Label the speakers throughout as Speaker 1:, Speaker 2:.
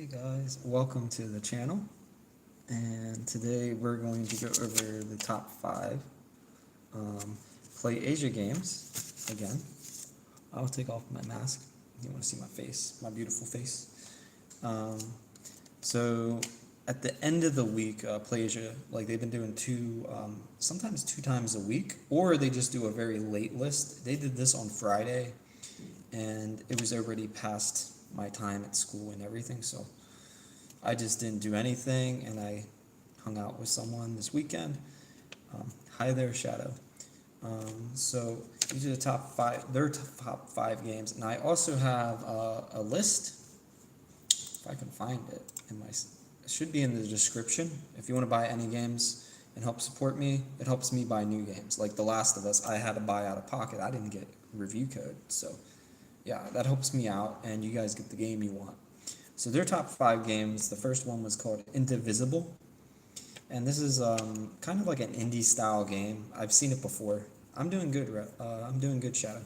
Speaker 1: Hey guys, welcome to the channel, and today we're going to go over the top 5 playasia games again. I'll take off my mask. You want to see my face, my beautiful face. Um, so at the end of the week, playasia, like they've been doing sometimes 2 times a week, or they just do a very late list. They did this on Friday, and it was already past my time at school and everything, so I just didn't do anything, and I hung out with someone this weekend. Hi there, Shadow. So these are the top 5, their top 5 games, and I also have a list, if I can find it, it should be in the description. If you want to buy any games and help support me, it helps me buy new games. Like The Last of Us, I had to buy out of pocket. I didn't get review code, so yeah, that helps me out, and you guys get the game you want. So their top 5 games, the first one was called Indivisible, and this is kind of like an indie style game. I've seen it before. I'm doing good, Shadow.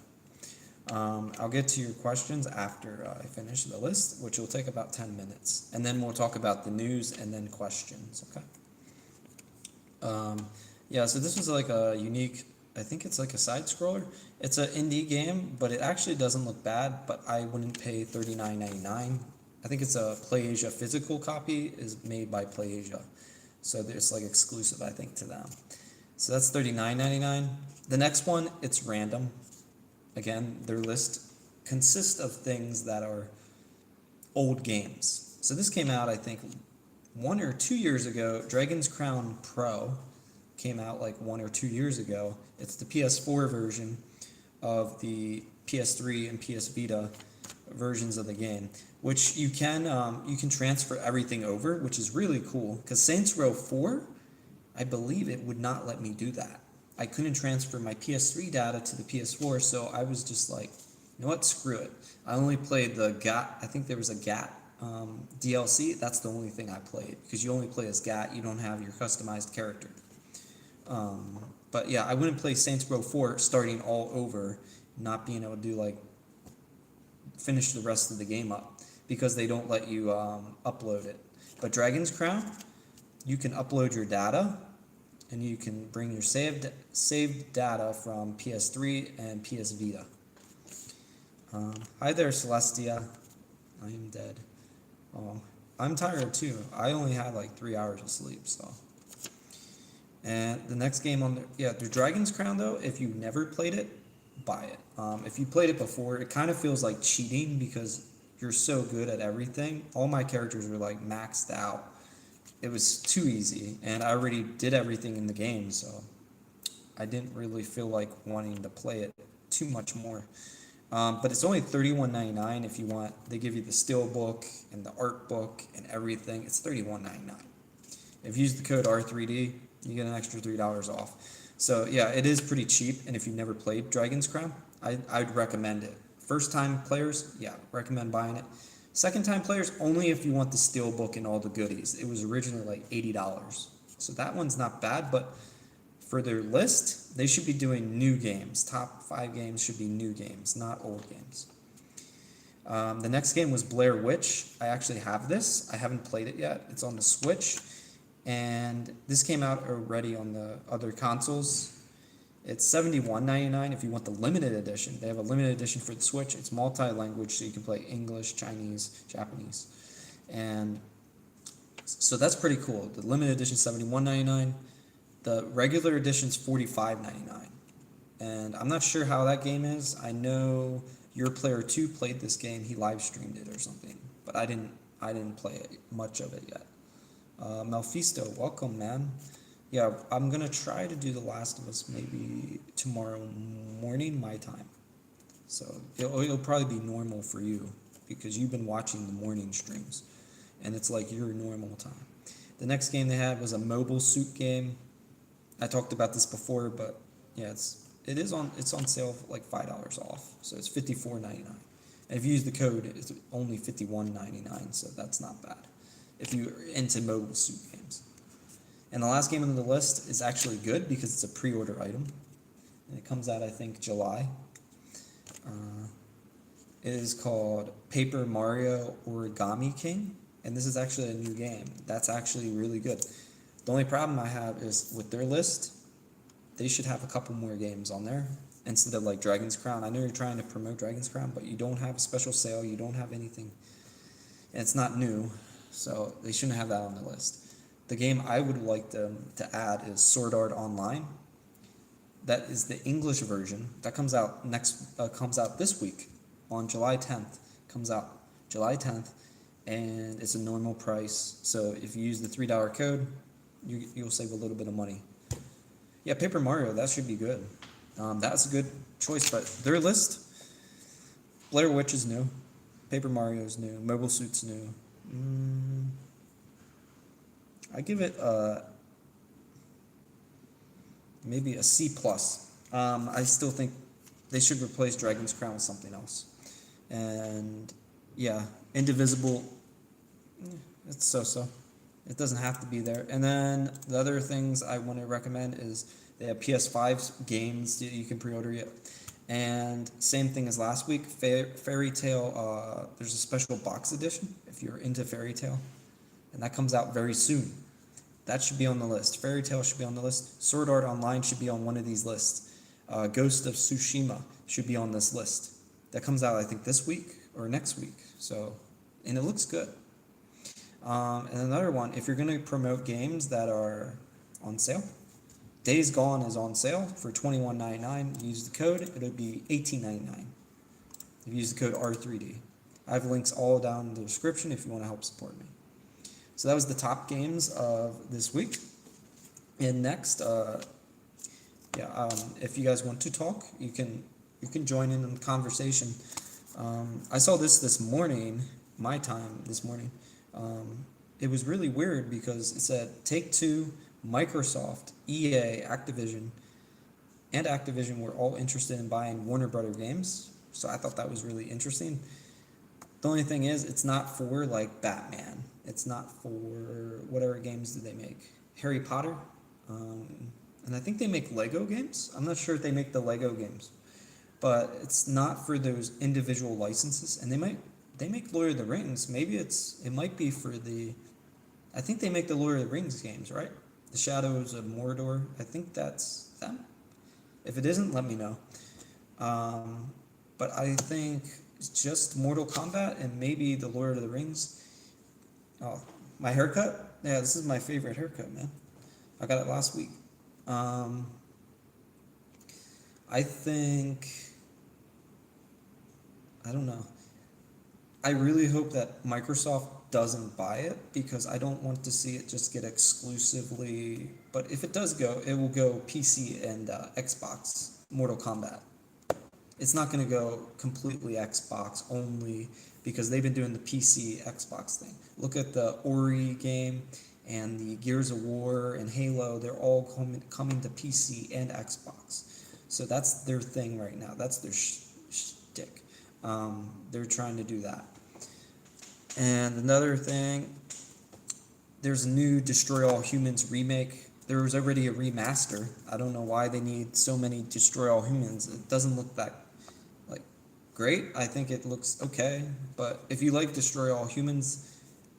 Speaker 1: I'll get to your questions after I finish the list, which will take about 10 minutes, and then we'll talk about the news and then questions, okay? Yeah, so this was like a unique, I think it's like a side scroller. It's an indie game, but it actually doesn't look bad, but I wouldn't pay $39.99. I think it's a playasia physical copy, is made by playasia, so it's like exclusive, I think, to them. So that's $39.99. The next one, it's random. Again, their list consists of things that are old games. So this came out, I think, 1 or 2 years ago. Dragon's Crown Pro came out like 1 or 2 years ago. It's the PS4 version of the PS3 and PS Vita versions of the game, which you can transfer everything over, which is really cool, because Saints Row 4, I believe it would not let me do that. I couldn't transfer my PS3 data to the PS4, so I was just like, you know what, screw it. I only played the GAT, I think there was a GAT DLC. That's the only thing I played, because you only play as GAT, you don't have your customized character. But yeah, I wouldn't play Saints Row 4 starting all over, not being able to do like finish the rest of the game up, because they don't let you upload it. But Dragon's Crown, you can upload your data, and you can bring your saved data from PS3 and PS Vita. Hi there, Celestia. I am dead. Oh, I'm tired too. I only had like 3 hours of sleep, so. And the next game on the Dragon's Crown, though, if you've never played it, buy it. If you played it before, it kind of feels like cheating, because you're so good at everything. All my characters were like maxed out. It was too easy, and I already did everything in the game, so I didn't really feel like wanting to play it too much more. But it's only $31.99 if you want. They give you the steel book and the art book and everything. It's $31.99. If you use the code R3D, you get an extra $3 off. So yeah, it is pretty cheap, and if you've never played Dragon's Crown, I'd recommend it. First time players, yeah, recommend buying it. Second time players, only if you want the steel book and all the goodies. It was originally like $80. So that one's not bad, but for their list, they should be doing new games. Top 5 games should be new games, not old games. The next game was Blair Witch. I actually have this. I haven't played it yet. It's on the Switch, and this came out already on the other consoles. It's $71.99 if you want the limited edition. They have a limited edition for the Switch. It's multi-language, so you can play English, Chinese, Japanese. And so that's pretty cool. The limited edition is $71.99. The regular edition is $45.99. And I'm not sure how that game is. I know your player 2 played this game. He live streamed it or something, but I didn't play it, much of it yet. Mephisto, welcome, man. Yeah, I'm going to try to do The Last of Us maybe tomorrow morning, my time. So it'll probably be normal for you, because you've been watching the morning streams, and it's like your normal time. The next game they had was a mobile suit game. I talked about this before, but yeah, it's on sale for like $5 off, so it's $54.99. And if you use the code, it's only $51.99, so that's not bad if you're into mobile suit games. And the last game on the list is actually good, because it's a pre-order item, and it comes out, I think, July. It is called Paper Mario Origami King. and this is actually a new game. That's actually really good. The only problem I have is with their list, they should have a couple more games on there instead of like Dragon's Crown. I know you're trying to promote Dragon's Crown, but you don't have a special sale, you don't have anything, and it's not new, so they shouldn't have that on the list. The game I would like them to add is Sword Art Online. That is the English version. That comes out this week on July 10th. Comes out July 10th, and it's a normal price. So if you use the $3 code, you'll save a little bit of money. Yeah, Paper Mario, that should be good. That's a good choice, but their list, Blair Witch is new, Paper Mario is new, Mobile Suit's new. I give it maybe a C+. I still think they should replace Dragon's Crown with something else. And yeah, Indivisible, it's so-so. It doesn't have to be there. And then the other things I want to recommend is they have PS5 games that you can pre-order yet. And same thing as last week, Fairy Tail, there's a special box edition if you're into Fairy Tail. And that comes out very soon. That should be on the list. Fairy Tail should be on the list. Sword Art Online should be on one of these lists. Ghost of Tsushima should be on this list. That comes out, I think, this week or next week. So, and it looks good. And another one, if you're going to promote games that are on sale, Days Gone is on sale for $21.99. Use the code, it'll be $18.99. If you use the code R3D. I have links all down in the description if you want to help support me. So that was the top games of this week. And next, if you guys want to talk, you can join in the conversation. I saw this morning, my time this morning. It was really weird because it said Take-Two, Microsoft, EA, Activision were all interested in buying Warner Brother games. So I thought that was really interesting. The only thing is, it's not for like Batman. It's not for whatever games do they make. Harry Potter, and I think they make Lego games. I'm not sure if they make the Lego games, but it's not for those individual licenses. And they make Lord of the Rings. Maybe it might be for the. I think they make the Lord of the Rings games, right? The Shadows of Mordor. I think that's them. If it isn't, let me know. But I think it's just Mortal Kombat and maybe the Lord of the Rings. Oh, my haircut? Yeah, this is my favorite haircut, man. I got it last week. I don't know. I really hope that Microsoft doesn't buy it because I don't want to see it just get exclusively. But if it does go, it will go PC and Xbox, Mortal Kombat. It's not going to go completely Xbox only because they've been doing the PC Xbox thing. Look at the Ori game and the Gears of War and Halo. They're all coming to PC and Xbox. So that's their thing right now. That's their shtick. They're trying to do that. And another thing, there's a new Destroy All Humans remake. There was already a remaster. I don't know why they need so many Destroy All Humans. It doesn't look that great. I think it looks okay, but if you like Destroy All Humans,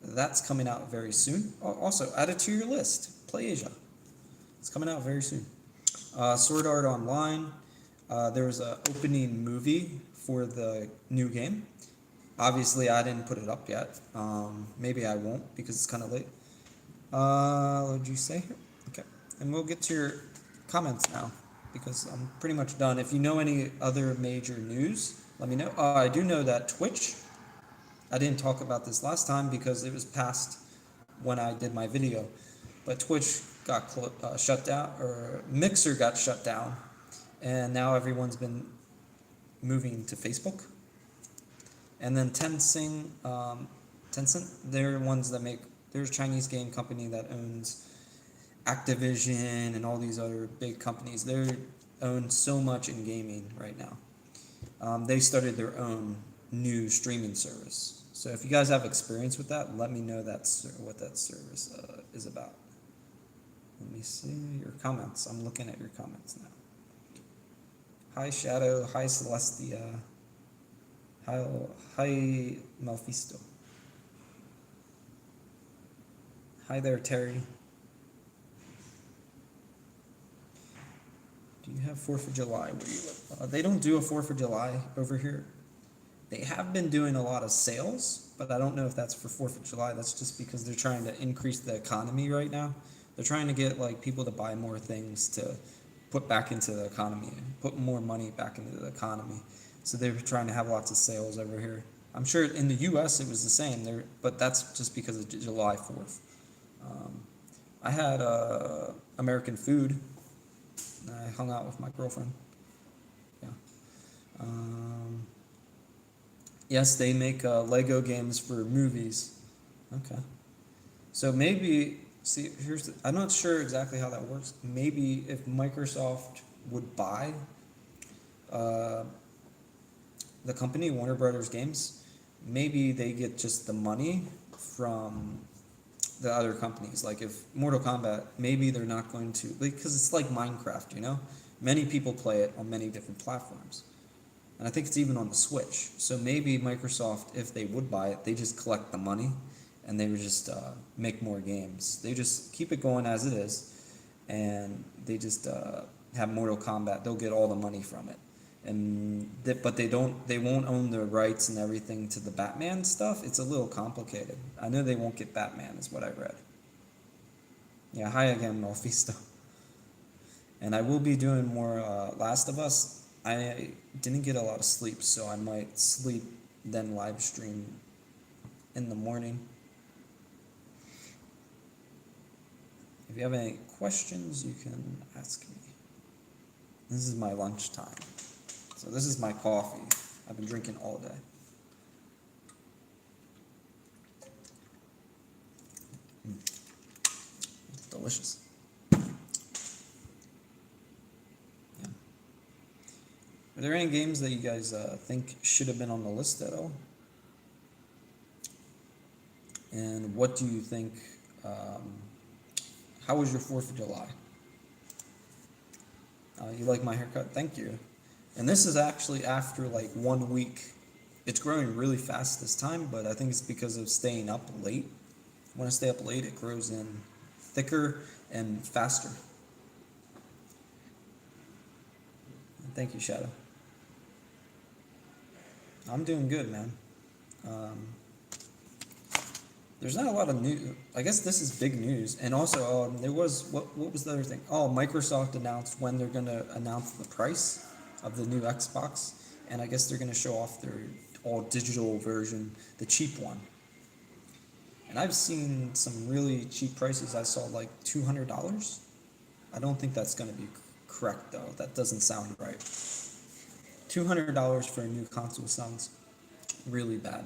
Speaker 1: that's coming out very soon. Also, add it to your list. playasia. It's coming out very soon. Sword Art Online. There was an opening movie for the new game. Obviously, I didn't put it up yet. Maybe I won't because it's kind of late. What did you say here? Okay, and we'll get to your comments now because I'm pretty much done. If you know any other major news, let me know. I do know that Twitch, I didn't talk about this last time because it was past when I did my video, but Twitch got shut down, or Mixer got shut down, and now everyone's been moving to Facebook. And then Tencent, they're ones that they're a Chinese game company that owns Activision and all these other big companies. They own so much in gaming right now. They started their own new streaming service. So if you guys have experience with that, let me know what that service is about. Let me see your comments. I'm looking at your comments now. Hi Shadow, hi Celestia, hi Mephisto. Hi there, Terry. Do you have 4th of July where you live? They don't do a 4th of July over here. They have been doing a lot of sales, but I don't know if that's for 4th of July. That's just because they're trying to increase the economy right now. They're trying to get like people to buy more things to put back into the economy, put more money back into the economy. So they're trying to have lots of sales over here. I'm sure in the U.S. it was the same there, but that's just because of July 4th. I had American food. I hung out with my girlfriend. Yeah. Um, yes, they make Lego games for movies. Okay. So maybe, see, I'm not sure exactly how that works. Maybe if Microsoft would buy uh, the company, Warner Brothers Games, maybe they get just the money from the other companies. Like if Mortal Kombat, maybe they're not going to, because it's like Minecraft, you know? Many people play it on many different platforms. And I think it's even on the Switch. So maybe Microsoft, if they would buy it, they just collect the money and they would just make more games. They just keep it going as it is, and they just have Mortal Kombat. They'll get all the money from it, but they don't. They won't own the rights and everything to the Batman stuff. It's a little complicated. I know they won't get Batman, is what I read. Yeah, hi again, Mephisto. And I will be doing more Last of Us. I didn't get a lot of sleep, so I might sleep then live stream in the morning. If you have any questions, you can ask me. This is my lunchtime. So this is my coffee. I've been drinking all day. It's delicious. Yeah. Are there any games that you guys think should have been on the list at all? And what do you think? How was your 4th of July? You like my haircut? Thank you. And this is actually after like 1 week. It's growing really fast this time, but I think it's because of staying up late. When I stay up late, it grows in thicker and faster. Thank you, Shadow. I'm doing good, man. There's not a lot of news. I guess this is big news. And also, there was, what was the other thing? Oh, Microsoft announced when they're going to announce the price of the new Xbox. And I guess they're going to show off their all digital version, the cheap one. And I've seen some really cheap prices. I saw like $200. I don't think that's going to be correct, though. That doesn't sound right. $200 for a new console sounds really bad.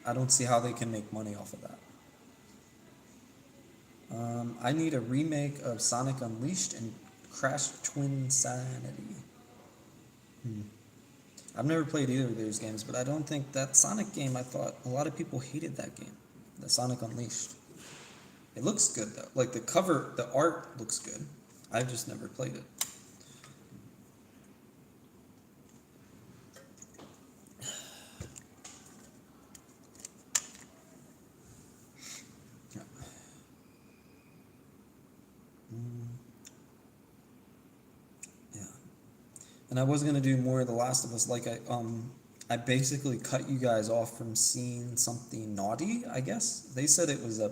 Speaker 1: I don't see how they can make money off of that. I need a remake of Sonic Unleashed and Crash Twinsanity. I've never played either of those games, but I don't think that Sonic game, I thought a lot of people hated that game, the Sonic Unleashed. It looks good though. Like the cover, the art looks good. I've just never played it. And I was gonna do more of The Last of Us. Like I basically cut you guys off from seeing something naughty. I guess they said it was a.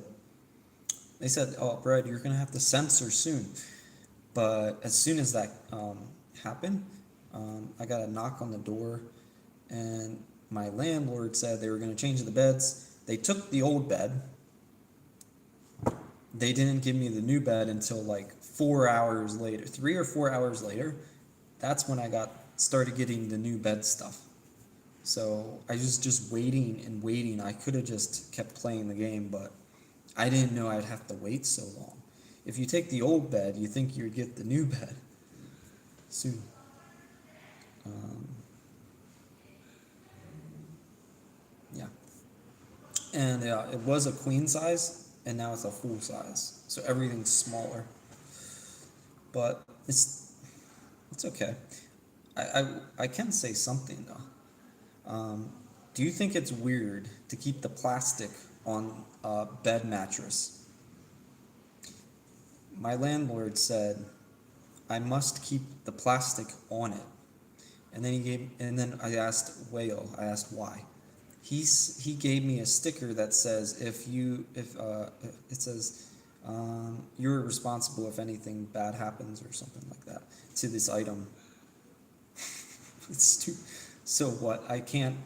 Speaker 1: They said, "Oh, Brad, you're gonna have to censor soon." But as soon as that happened, I got a knock on the door, and my landlord said they were gonna change the beds. They took the old bed. They didn't give me the new bed until like 4 hours later, 3 or 4 hours later. That's when I started getting the new bed stuff. So I was just waiting and waiting. I could have just kept playing the game, but I didn't know I'd have to wait so long. If you take the old bed, you think you'd get the new bed soon. Yeah. And it was a queen size, and now it's a full size. So everything's smaller. But it's okay. I can say something though. Do you think it's weird to keep the plastic on a bed mattress? my landlord said I must keep the plastic on it. And then I asked Whale, I asked why. He gave me a sticker that says if it says you're responsible if anything bad happens or something like that to this item. It's too, so what? I can't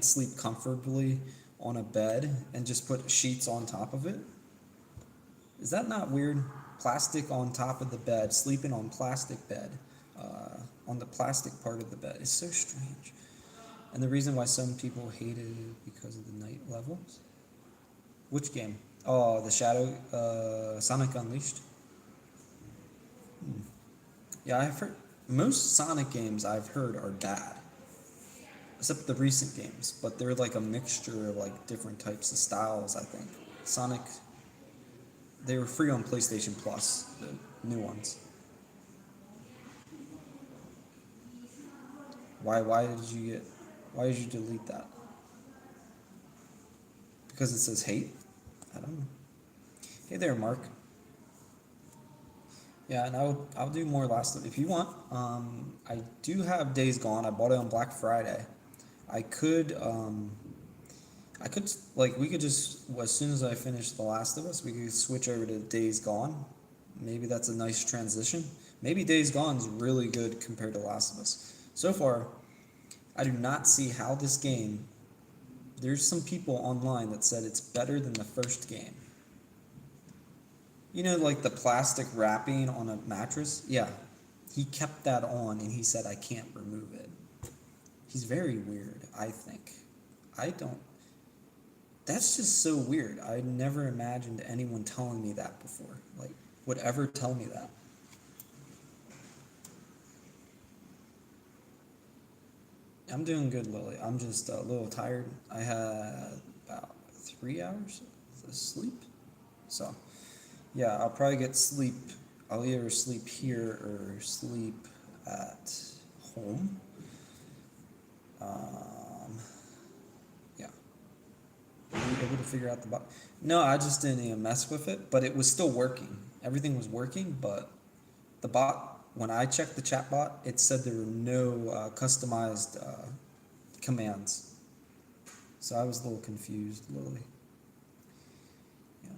Speaker 1: sleep comfortably on a bed and just put sheets on top of it? Is that not weird? Plastic on top of the bed, sleeping on plastic bed, on the plastic part of the bed. It's so strange. And the reason why some people hate it is because of the night levels. Which game? Oh, the Shadow, Sonic Unleashed. Yeah, I've heard most Sonic games I've heard are bad, except the recent games. But they're like a mixture of like different types of styles. I think Sonic. They were free on PlayStation Plus, the new ones. Why did you delete that? Because it says hate? I don't know. Hey there, Mark. Yeah, and I'll do more Last of It if you want. I do have Days Gone. I bought it on Black Friday. I could like we could just as soon as I finish The Last of Us, we could switch over to Days Gone. Maybe that's a nice transition. Maybe Days Gone's really good compared to Last of Us. So far, I do not see how this game. There's some people online that said it's better than the first game. You know, like the plastic wrapping on a mattress? Yeah. He kept that on and he said, I can't remove it. He's very weird, I think. That's just so weird. I never imagined anyone telling me that before. Like, would ever tell me that. I'm doing good, Lily. I'm just a little tired. I had about 3 hours of sleep. So, yeah, I'll probably get sleep. I'll either sleep here or sleep at home. Yeah. Were you able to figure out the bot? No, I just didn't even mess with it, but it was still working. Everything was working, but the bot, when I checked the chat bot, it said there were no customized commands. So I was a little confused, Lily. Yeah.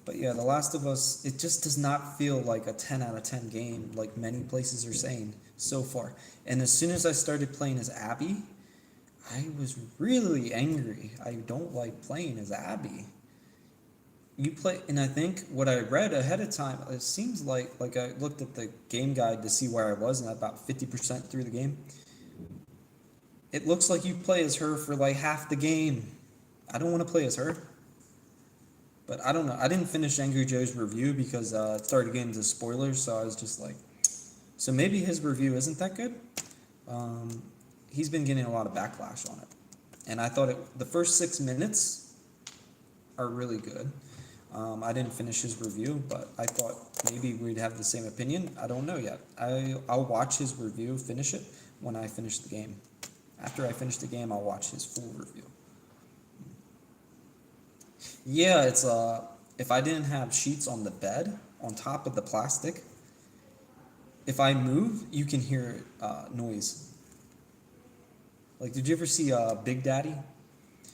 Speaker 1: But yeah, The Last of Us, it just does not feel like a 10 out of 10 game, like many places are saying so far. And as soon as I started playing as Abby, I was really angry. I don't like playing as Abby. You play, and I think what I read ahead of time, it seems like I looked at the game guide to see where I was, and about 50% through the game. It looks like you play as her for like half the game. I don't want to play as her. But I don't know. I didn't finish Angry Joe's review because it started getting into spoilers, so I was just like, so maybe his review isn't that good. He's been getting a lot of backlash on it. And I thought the first 6 minutes are really good. I didn't finish his review, but I thought maybe we'd have the same opinion. I don't know yet. I'll watch his review, finish it, when I finish the game. After I finish the game, I'll watch his full review. Yeah, it's if I didn't have sheets on the bed, on top of the plastic, if I move, you can hear noise. Like, did you ever see Big Daddy?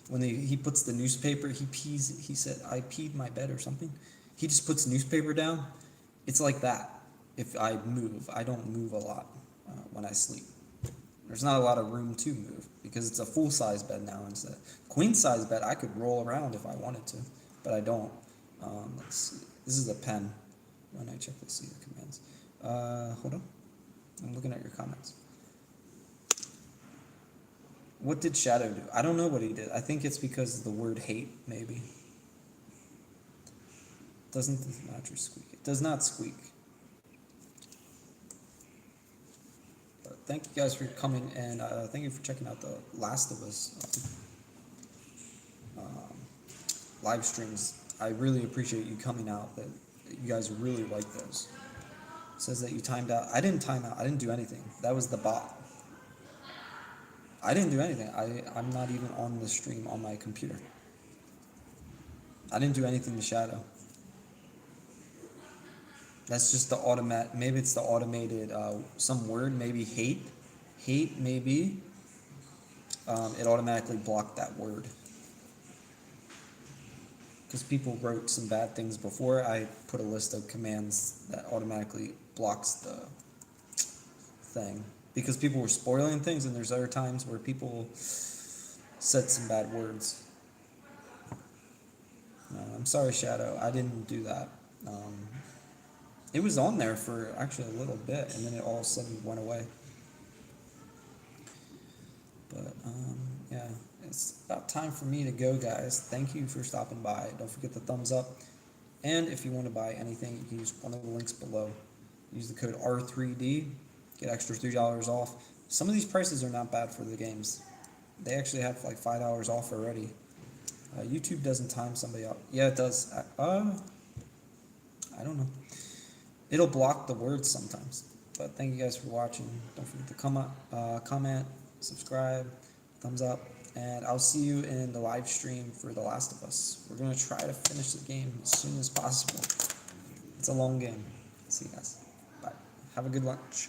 Speaker 1: When he puts the newspaper, he said, I peed my bed or something. He just puts newspaper down. It's like that. If I move, I don't move a lot when I sleep. There's not a lot of room to move because it's a full-size bed now instead. Queen-size bed, I could roll around if I wanted to, but I don't. Let's see. This is a pen. When I check to see the commands. Hold on. I'm looking at your comments. What did Shadow do? I don't know what he did. I think it's because of the word hate, maybe. Doesn't the mattress squeak? It does not squeak. But thank you guys for coming, and thank you for checking out the Last of Us live streams. I really appreciate you coming out. That you guys really like those. It says that you timed out. I didn't time out. I didn't do anything. That was the bot. I didn't do anything. I'm not even on the stream on my computer. I didn't do anything to Shadow. That's just the automatic. Maybe it's the automated some word. Maybe hate. Maybe it automatically blocked that word because people wrote some bad things before. I put a list of commands that automatically blocks the thing because people were spoiling things, and there's other times where people said some bad words. I'm sorry, Shadow. I didn't do that. It was on there for actually a little bit, and then it all of a sudden went away. But yeah, it's about time for me to go, guys. Thank you for stopping by. Don't forget the thumbs up. And if you want to buy anything, you can use one of the links below. Use the code R3D, get extra $3 off. Some of these prices are not bad for the games. They actually have like $5 off already. YouTube doesn't time somebody out. Yeah, it does. I don't know. It'll block the words sometimes. But thank you guys for watching. Don't forget to comment, subscribe, thumbs up, and I'll see you in the live stream for The Last of Us. We're going to try to finish the game as soon as possible. It's a long game. See you guys. Bye. Have a good lunch.